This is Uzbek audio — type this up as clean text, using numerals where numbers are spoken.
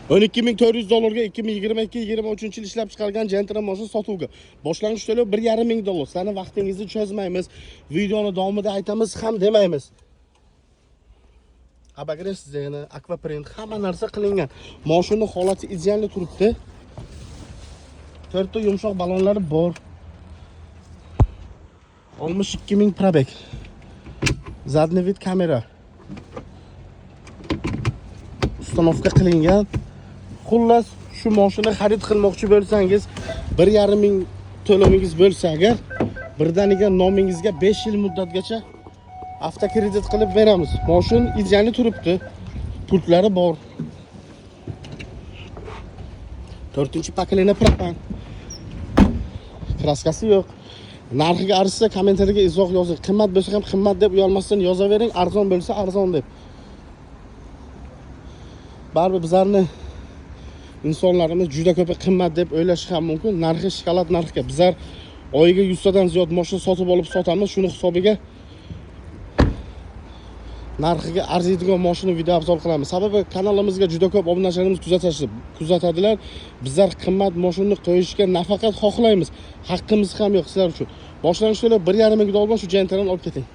$12,400 ga 2022-23 yil ishlab chiqargan Gentra mashina sotuvga. Boshlang'ich to'lov $1,500. Sizlarning vaqtingizni cho'zmaymiz. Videoni davomida aytamiz ham demaymiz. Abagres dizayni, aquaprint hamma narsa qilingan. Mashina holati ideal turibdi. 4 ta yumshoq balonlari bor. 62,000 probeg. Zadniy vid kamera. Ustanovka qilingan. Xullas, shu mashina xarid qilmoqchi bo'lsangiz, 1,5 to'lovingiz bo'lsa agar, birdaniga nomingizga 5 yil muddatgacha avtokredit qilib beramiz. Mashina ideal turibdi. Pultlari bor. 4-pokoleniya propan. Kraskasi yo'q. Narxiga arzsa kommentariyga izoh yozing. Qimmat bo'lsa ham qimmat deb uyalmasdan yozavering, arzon bo'lsa arzon deb. Baribir bizlarni insonlarimiz juda ko'p qimmat deb o'ylashi ham mumkin. Narxi shokolad narxga. Bizlar oyiga 100 tadan ziyod mashina sotib olib sotamiz. Shuni hisobiga narxiga arziydigan mashina video obzor qilamiz. Sababi kanalimizga juda ko'p obunachilarimiz kuzatadilar. Bizlar qimmat mashina qo'yishga nafaqat xohlaymiz, haqqimiz ham yo'q sizlar uchun. Boshlang'ich to'lov $1,500 shu Gentrani olib keting.